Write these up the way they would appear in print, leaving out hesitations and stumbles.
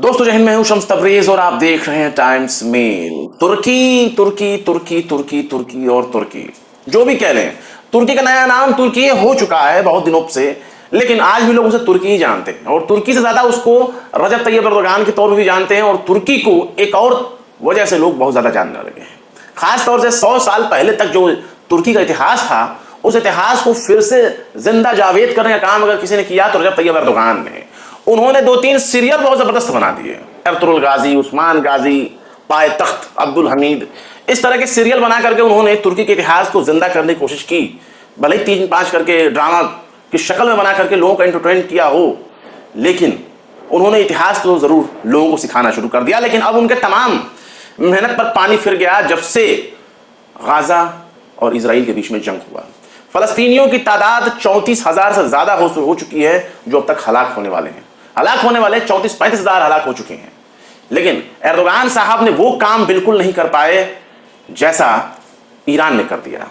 दोस्तों जय हिंद, मैं हूं शम्स तबरेज और आप देख रहे हैं टाइम्स मेल। तुर्की तुर्की तुर्की तुर्की तुर्की और तुर्की, जो भी कह लें, तुर्की का नया नाम तुर्की हो चुका है बहुत दिनों से, लेकिन आज भी लोग उसे तुर्की ही जानते हैं और तुर्की से ज्यादा उसको रजब तैयब एर्दोगान के तौर पर भी जानते हैं। और तुर्की को एक और वजह से लोग बहुत ज्यादा जानने लगे हैं, खास तौर से 100 साल पहले तक जो तुर्की का इतिहास था, उस इतिहास को फिर से जिंदा जावेद करने का काम अगर किसी ने किया तो रजब तैयब एर्दोगान ने। उन्होंने 2-3 सीरियल बहुत जबरदस्त बना दिए, एर्तुगरुल गाजी, उस्मान गाजी, पाए तख्त, अब्दुल हमीद, इस तरह के सीरियल बना करके उन्होंने तुर्की के इतिहास को जिंदा करने की कोशिश की। भले ही 3-5 करके ड्रामा की शक्ल में बना करके लोगों को एंटरटेन किया हो, लेकिन उन्होंने इतिहास तो जरूर लोगों को सिखाना शुरू कर दिया। लेकिन अब उनके तमाम मेहनत पर पानी फिर गया जब से गाजा और इजराइल के बीच में जंग हुआ। फलस्तीनियों की तादाद 34,000 से ज्यादा हो चुकी है जो अब तक हलाक होने वाले हैं। हलाक होने वाले 34-35 हजार हलाक हो चुके हैं। लेकिन एर्दोगान साहब ने वो काम बिल्कुल नहीं कर पाए जैसा ईरान ने कर दिया।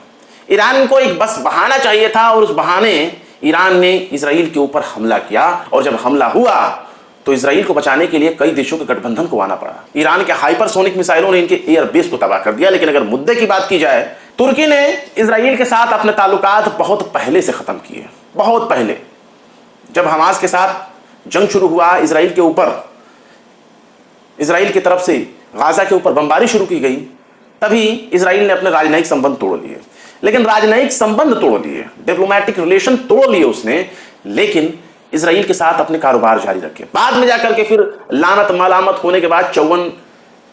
ईरान को एक बस बहाना चाहिए था और उस बहाने ईरान ने इजराइल के ऊपर हमला किया। और जब हमला हुआ तो इजराइल को बचाने के लिए कई देशों के गठबंधन को आना पड़ा। ईरान के हाइपरसोनिक मिसाइलों ने इनके एयरबेस को तबाह कर दिया। लेकिन अगर मुद्दे की बात की जाए, तुर्की ने इजराइल के साथ अपने ताल्लुकात बहुत पहले से खत्म किए। बहुत पहले जब हमास के साथ जंग शुरू हुआ, इजराइल के ऊपर, इजराइल की तरफ से गाजा के ऊपर बमबारी शुरू की गई, तभी इजराइल ने अपने राजनयिक संबंध तोड़ लिए। लेकिन राजनयिक संबंध तोड़ लिए, डिप्लोमेटिक रिलेशन तोड़ लिए उसने, लेकिन इजराइल के साथ अपने कारोबार जारी रखे। बाद में जाकर के फिर लानत मलामत होने के बाद 54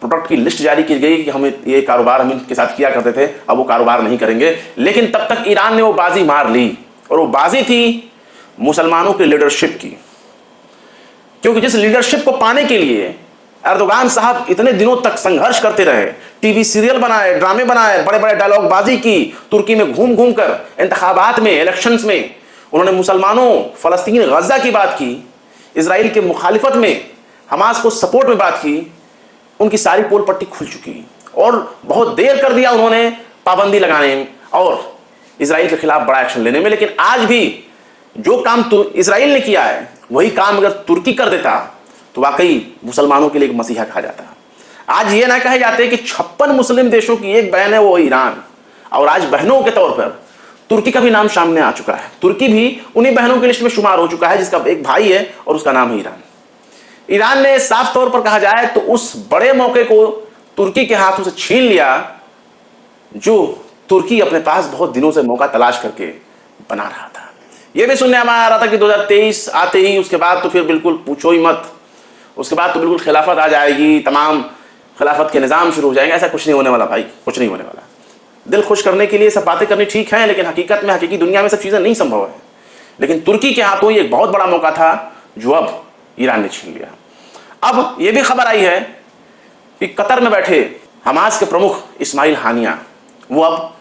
प्रोडक्ट की लिस्ट जारी की गई कि हम ये कारोबार हम इनके साथ किया करते थे, अब वो कारोबार नहीं करेंगे। लेकिन तब तक ईरान ने वो बाजी मार ली, और वो बाजी थी मुसलमानों की लीडरशिप की। क्योंकि जिस लीडरशिप को पाने के लिए एर्दोगान साहब इतने दिनों तक संघर्ष करते रहे, टीवी सीरियल बनाए, ड्रामे बनाए, बड़े बड़े डायलॉग बाजी की, तुर्की में घूम घूम कर इंतखाबात में, इलेक्शंस में उन्होंने मुसलमानों, फलस्तीन, गजा की बात की, इजराइल के मुखालिफत में, हमास को सपोर्ट में बात की, उनकी सारी पोल पट्टी खुल चुकी और बहुत देर कर दिया उन्होंने पाबंदी लगाने में और इजराइल के खिलाफ बड़ा एक्शन लेने में। लेकिन आज भी जो काम इजराइल ने किया है वही काम अगर तुर्की कर देता तो वाकई मुसलमानों के लिए एक मसीहा कहा जाता। आज ये ना कहे जाते कि 56 मुस्लिम देशों की एक बहन है वो ईरान, और आज बहनों के तौर पर तुर्की का भी नाम सामने आ चुका है। तुर्की भी उन्हीं बहनों की लिस्ट में शुमार हो चुका है जिसका एक भाई है और उसका नाम है ईरान। ईरान ने साफ तौर पर कहा जाए तो उस बड़े मौके को तुर्की के हाथों से छीन लिया जो तुर्की अपने पास बहुत दिनों से मौका तलाश करके बना रहा था। यह भी सुनने में आ रहा था कि 2023 आते ही उसके बाद तो फिर बिल्कुल पूछो ही मत, उसके बाद तो बिल्कुल खिलाफत आ जाएगी, तमाम खिलाफत के निज़ाम शुरू हो जाएंगे। ऐसा कुछ नहीं होने वाला भाई, कुछ नहीं होने वाला। दिल खुश करने के लिए सब बातें करनी ठीक है, लेकिन हकीकत में, हकीकी दुनिया में सब चीज़ें नहीं संभव है। लेकिन तुर्की के हाथों ही एक बहुत बड़ा मौका था जो अब ईरान ने छीन लिया। अब यह भी खबर आई है कि कतर में बैठे हमास के प्रमुख इस्माइल हानिया वो अब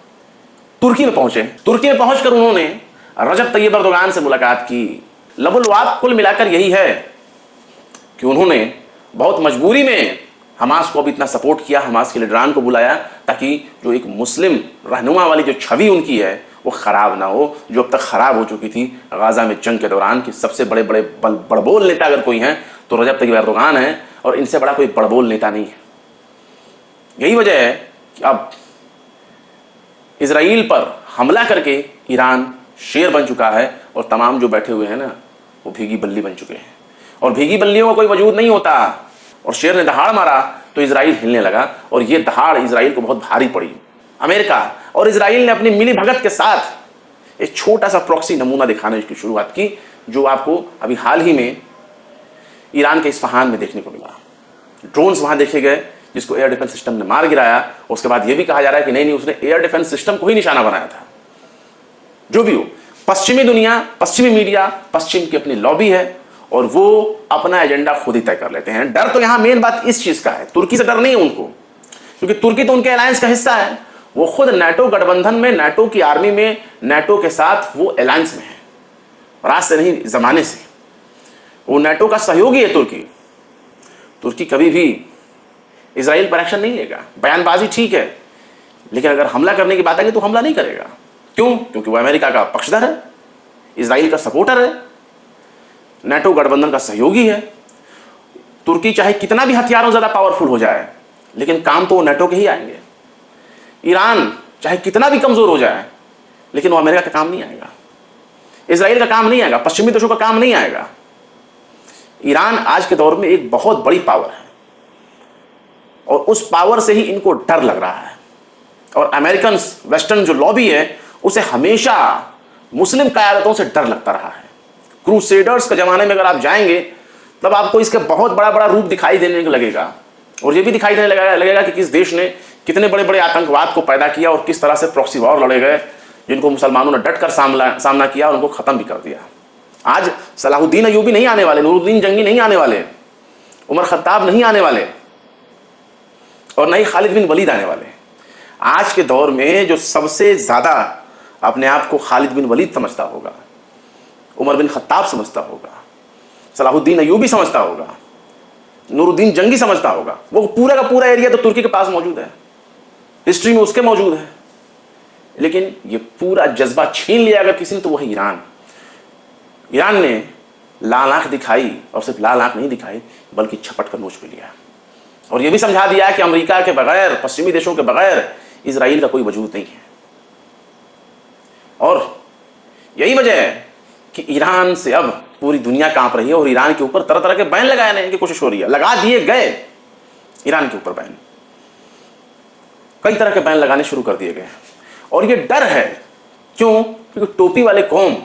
तुर्की में पहुंचे। तुर्की में पहुंचकर उन्होंने रजब तैयब एर्दोगान से मुलाकात की। लबुल वाब कुल मिलाकर यही है कि उन्होंने बहुत मजबूरी में हमास को अब इतना सपोर्ट किया, हमास के लीडरान को बुलाया, ताकि जो एक मुस्लिम रहनुमा वाली जो छवि उनकी है वो खराब ना हो, जो अब तक खराब हो चुकी थी गाजा में जंग के दौरान। कि सबसे बड़े बड़े बड़बोल नेता अगर कोई हैं तो रजब तैयब एर्दोगान है, और इनसे बड़ा कोई बड़बोल नेता नहीं है। यही वजह है कि अब इजराइल पर हमला करके ईरान शेर बन चुका है और तमाम जो बैठे हुए हैं ना वो भीगी बल्ली बन चुके हैं, और भीगी बल्लियों का कोई वजूद नहीं होता। और शेर ने दहाड़ मारा तो इजराइल हिलने लगा, और ये दहाड़ इजराइल को बहुत भारी पड़ी। अमेरिका और इजराइल ने अपनी मिली भगत के साथ एक छोटा सा प्रॉक्सी नमूना दिखाने की शुरुआत की, जो आपको अभी हाल ही में ईरान के इस्फहान में देखने को मिला। ड्रोन्स वहां देखे गए जिसको एयर डिफेंस सिस्टम ने मार गिराया। उसके बाद यह भी कहा जा रहा है कि नहीं, उसने एयर डिफेंस सिस्टम को ही निशाना बनाया था। जो भी हो, पश्चिमी दुनिया, पश्चिमी मीडिया, पश्चिम की अपनी लॉबी है और वो अपना एजेंडा खुद ही तय कर लेते हैं। डर तो यहां मेन बात इस चीज का है, तुर्की से डर नहीं है उनको, क्योंकि तुर्की तो उनके अलायंस का हिस्सा है। वो खुद नाटो गठबंधन में, नाटो की आर्मी में, नाटो के साथ वो अलायंस में है, और आज से नहीं, जमाने से वो नाटो का सहयोगी है। तुर्की कभी भी इजराइल पर एक्शन नहीं लेगा। बयानबाजी ठीक है, लेकिन अगर हमला करने की बात आएगी तो हमला नहीं करेगा। क्यों? क्योंकि वो अमेरिका का पक्षधर है, इजराइल का सपोर्टर है, नाटो गठबंधन का सहयोगी है। तुर्की चाहे कितना भी हथियारों ज्यादा पावरफुल हो जाए, लेकिन काम तो वो नेटो के ही आएंगे। ईरान चाहे कितना भी कमजोर हो जाए, लेकिन वो अमेरिका का काम नहीं आएगा, इजराइल का काम नहीं आएगा, पश्चिमी देशों का काम नहीं आएगा। ईरान आज के दौर में एक बहुत बड़ी पावर है और उस पावर से ही इनको डर लग रहा है। और अमेरिकन वेस्टर्न जो लॉबी है उसे हमेशा मुस्लिम क़यादतों से डर लगता रहा है। क्रूसेडर्स के जमाने में अगर आप जाएंगे तब आपको इसका बहुत बड़ा बड़ा रूप दिखाई देने लगेगा, और ये भी दिखाई देने लगेगा कि किस देश ने कितने बड़े बड़े आतंकवाद को पैदा किया और किस तरह से प्रॉक्सी वॉर लड़े गए, जिनको मुसलमानों ने डट कर सामना किया और उनको खत्म भी कर दिया। आज सलाहुद्दीन अयूबी नहीं आने वाले, नूरुद्दीन जंगी नहीं आने वाले, उमर खत्ताब नहीं आने वाले, और नहीं खालिद बिन वलीद आने वाले। आज के दौर में जो सबसे ज्यादा अपने आप को खालिद बिन वलीद समझता होगा, उमर बिन खत्ताब समझता होगा, सलाहुद्दीन अयूबी समझता होगा, नूरुद्दीन जंगी समझता होगा, वो पूरा का पूरा एरिया तो तुर्की के पास मौजूद है, हिस्ट्री में उसके मौजूद है। लेकिन ये पूरा जज्बा छीन लिया अगर किसी ने तो वो है ईरान। ईरान ने लाल आंख दिखाई, और सिर्फ लाल आंख नहीं दिखाई बल्कि छपट कर नोच पे लिया, और ये भी समझा दिया कि अमेरिका के बगैर, पश्चिमी देशों के बगैर इजराइल का कोई वजूद नहीं है। और यही वजह है कि ईरान से अब पूरी दुनिया कांप रही है और ईरान के ऊपर तरह तरह के बैन लगाने की कोशिश हो रही है। लगा दिए गए ईरान के ऊपर बैन, कई तरह के बैन लगाने शुरू कर दिए गए, और ये डर है। क्यों? क्योंकि टोपी वाले कौम,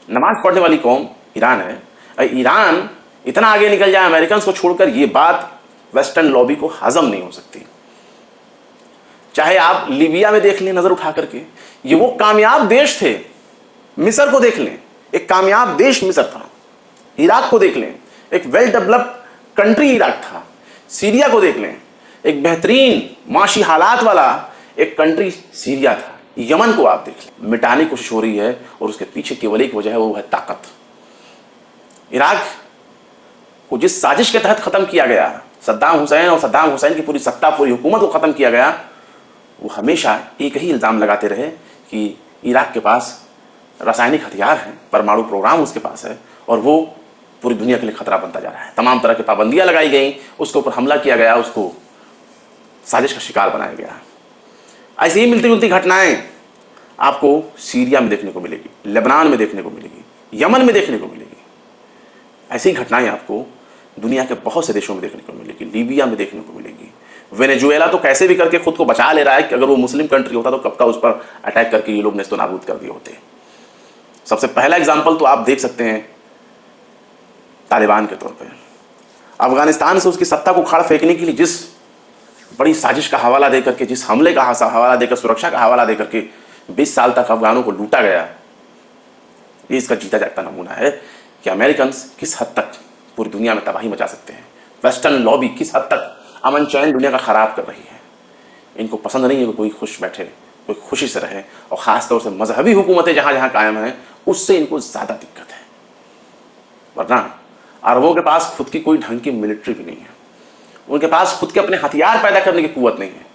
नमाज पढ़ने वाली कौम ईरान है। ईरान इतना आगे निकल जाए अमेरिकन को छोड़कर, ये बात वेस्टर्न लॉबी को हजम नहीं हो सकती। चाहे आप लीबिया में देख लें नजर उठा करके, ये वो कामयाब देश थे। मिस्र को देख लें, एक कामयाब देश मिस्र था। इराक को देख लें, एक वेल डेवलप्ड कंट्री इराक था। सीरिया को देख लें, एक बेहतरीन माशी हालात वाला एक कंट्री सीरिया था। यमन को आप देख लें, मिटाने की कोशिश हो रही है, और उसके पीछे केवल एक वजह है, वो है ताकत। इराक को जिस साजिश के तहत खत्म किया गया, सद्दाम हुसैन और सद्दाम हुसैन की पूरी सत्ता, पूरी हुकूमत को खत्म किया गया, वो हमेशा एक ही इल्ज़ाम लगाते रहे कि इराक के पास रासायनिक हथियार हैं, परमाणु प्रोग्राम उसके पास है, और वो पूरी दुनिया के लिए खतरा बनता जा रहा है। तमाम तरह की पाबंदियां लगाई गई, उसके ऊपर हमला किया गया, उसको साजिश का शिकार बनाया गया। ऐसी ही मिलती जुलती घटनाएं आपको सीरिया में देखने को मिलेगी, लेबनान में देखने को मिलेगी, यमन में देखने को मिलेगी। ऐसी ही घटनाएं आपको दुनिया के बहुत से देशों में देखने को मिलेगी, लीबिया में देखने को मिलेगी। वेनेजुएला तो कैसे भी करके खुद को बचा ले रहा है कि अगर वो मुस्लिम कंट्री होता तो कब का उस पर अटैक करके ये लोग नेस्तो नाबूद कर दिए होते। सबसे पहला एग्जाम्पल तो आप देख सकते हैं तालिबान के तौर पे। अफगानिस्तान से उसकी सत्ता को उखाड़ फेंकने के लिए जिस बड़ी साजिश का हवाला देकर के, जिस हमले का हवाला देकर, सुरक्षा का हवाला देकर के 20 साल तक अफगानों को लूटा गया, ये इसका जीता जागता नमूना है कि अमेरिकन किस हद तक पूरी दुनिया में तबाही मचा सकते हैं। वेस्टर्न लॉबी किस हद तक अमन चैन दुनिया का खराब कर रही है। इनको पसंद नहीं है कि कोई खुश बैठे, कोई खुशी से रहे, और ख़ासतौर से मजहबी हुकूमतें जहाँ जहाँ कायम हैं उससे इनको ज़्यादा दिक्कत है। वरना अरबों के पास खुद की कोई ढंग की मिलिट्री भी नहीं है, उनके पास खुद के अपने हथियार पैदा करने की कुव्वत नहीं है।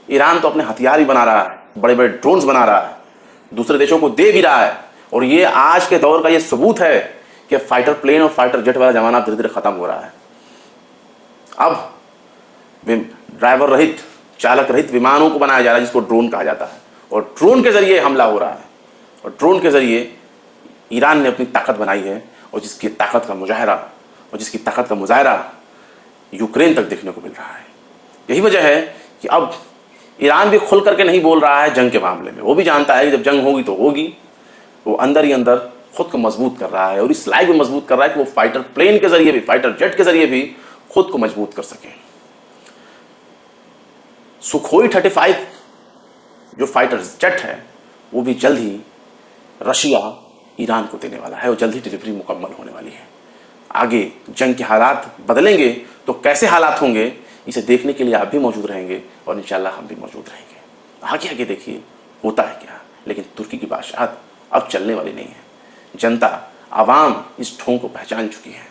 ईरान तो अपने हथियार ही बना रहा है, बड़े बड़े ड्रोन्स बना रहा है, दूसरे देशों को दे भी रहा है, और ये आज के दौर का ये सबूत है कि फाइटर प्लेन और फाइटर जेट वाला जमाना धीरे धीरे खत्म हो रहा है। अब ड्राइवर रहित, चालक रहित विमानों को बनाया जा रहा है, जिसको ड्रोन कहा जाता है, और ड्रोन के जरिए हमला हो रहा है, और ड्रोन के जरिए ईरान ने अपनी ताकत बनाई है, और जिसकी ताकत का मुजाहरा यूक्रेन तक देखने को मिल रहा है। यही वजह है कि अब ईरान भी खुल करके नहीं बोल रहा है जंग के मामले में। वो भी जानता है कि जब जंग होगी तो होगी। वो अंदर ही अंदर खुद को मजबूत कर रहा है, और इस लायक भी मजबूत कर रहा है कि वो फाइटर प्लेन के जरिए भी, फाइटर जेट के जरिए भी खुद को मजबूत कर सके। सुखोई 35 जो फाइटर जेट है वो भी जल्द ही रशिया ईरान को देने वाला है, और जल्द ही डिलीवरी मुकम्मल होने वाली है। आगे जंग के हालात बदलेंगे तो कैसे हालात होंगे, इसे देखने के लिए आप भी मौजूद रहेंगे, और इंशाल्लाह हम भी मौजूद रहेंगे। आगे आगे देखिए होता है क्या। लेकिन तुर्की की बादशाहत अब चलने वाली नहीं है। जनता, आवाम इस ढोंग को पहचान चुकी है,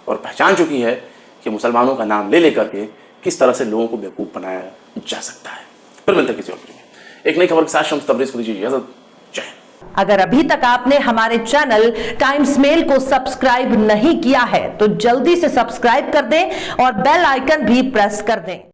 और पहचान चुकी है कि मुसलमानों का नाम ले लेकर के किस तरह से लोगों को बेवकूफ़ बनाया जा सकता है। फिर मिलते हैं किसी और वीडियो में एक नई खबर के साथ। शम्स तबरेज़ को दीजिए इजाज़त। जय हिंद। अगर अभी तक आपने हमारे चैनल टाइम्स मेल को सब्सक्राइब नहीं किया है तो जल्दी से सब्सक्राइब कर दें और बेल आइकन भी प्रेस कर दें।